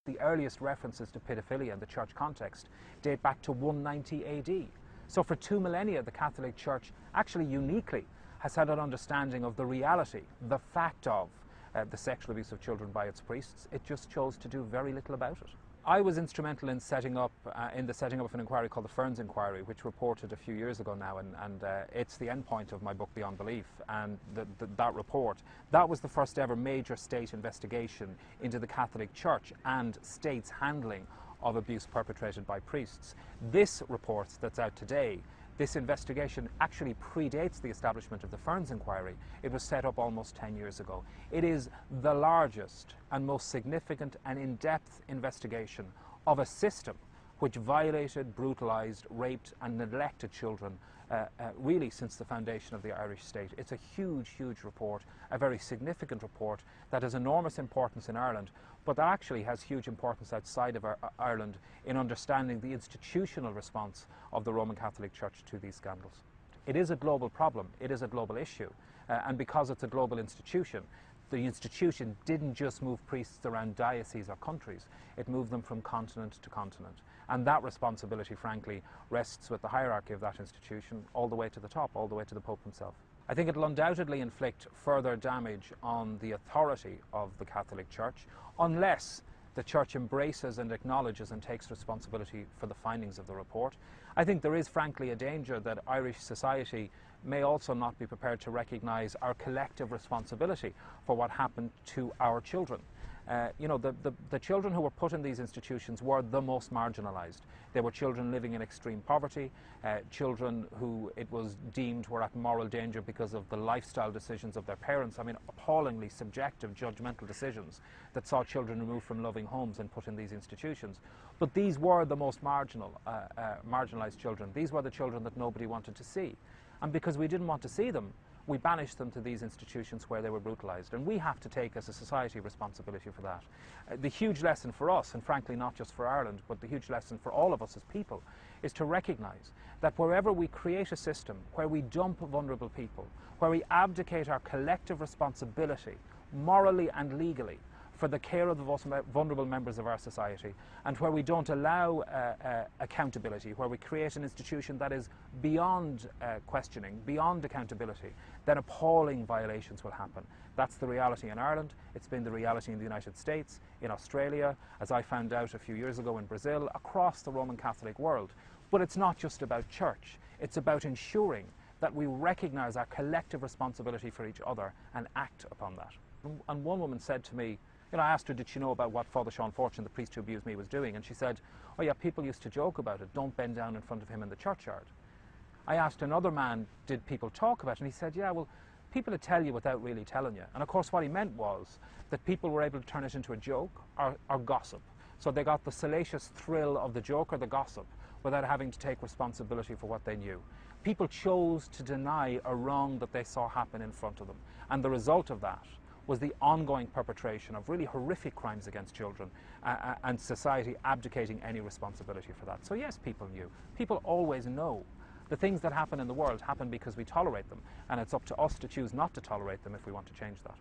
The earliest references to paedophilia in the church context date back to 190 AD. So for 2 millennia, the Catholic Church actually uniquely has had an understanding of the reality, the fact of the sexual abuse of children by its priests. It just chose to do very little about it. I was instrumental in setting up of an inquiry called the Ferns Inquiry, which reported a few years ago now, and it's the end point of my book Beyond Belief. And that report, that was the first ever major state investigation into the Catholic Church and states' handling of abuse perpetrated by priests. This report that's out today, this investigation actually predates the establishment of the Ferns Inquiry. It was set up almost 10 years ago. It is the largest and most significant and in-depth investigation of a system which violated, brutalised, raped and neglected children really since the foundation of the Irish state. It's a huge, huge report, a very significant report that has enormous importance in Ireland, but that actually has huge importance outside of Ireland in understanding the institutional response of the Roman Catholic Church to these scandals. It is a global problem, it is a global issue, and because it's a global institution, the institution didn't just move priests around dioceses or countries, it moved them from continent to continent. And that responsibility, frankly, rests with the hierarchy of that institution all the way to the top, all the way to the Pope himself. I think it'll undoubtedly inflict further damage on the authority of the Catholic Church unless the Church embraces and acknowledges and takes responsibility for the findings of the report. I think there is, frankly, a danger that Irish society may also not be prepared to recognise our collective responsibility for what happened to our children. You know, the children who were put in these institutions were the most marginalised. They were children living in extreme poverty, children who it was deemed were at moral danger because of the lifestyle decisions of their parents. I mean, appallingly subjective, judgmental decisions that saw children removed from loving homes and put in these institutions. But these were the most marginalised children. These were the children that nobody wanted to see. And because we didn't want to see them, we banished them to these institutions where they were brutalised. And we have to take, as a society, responsibility for that. The huge lesson for us, and frankly not just for Ireland, but the huge lesson for all of us as people, is to recognise that wherever we create a system where we dump vulnerable people, where we abdicate our collective responsibility, morally and legally, for the care of the most vulnerable members of our society, and where we don't allow accountability, where we create an institution that is beyond questioning, beyond accountability, then appalling violations will happen. That's the reality in Ireland. It's been the reality in the United States, in Australia, as I found out a few years ago in Brazil, across the Roman Catholic world. But it's not just about church. It's about ensuring that we recognise our collective responsibility for each other and act upon that. And one woman said to me, you know, I asked her, did she know about what Father Sean Fortune, the priest who abused me, was doing? And she said, oh yeah, people used to joke about it. Don't bend down in front of him in the churchyard. I asked another man, did people talk about it? And he said, yeah, well, people would tell you without really telling you. And of course what he meant was that people were able to turn it into a joke or gossip. So they got the salacious thrill of the joke or the gossip without having to take responsibility for what they knew. People chose to deny a wrong that they saw happen in front of them. And the result of that was the ongoing perpetration of really horrific crimes against children and society abdicating any responsibility for that. So yes, people knew. People always know. The things that happen in the world happen because we tolerate them, and it's up to us to choose not to tolerate them if we want to change that.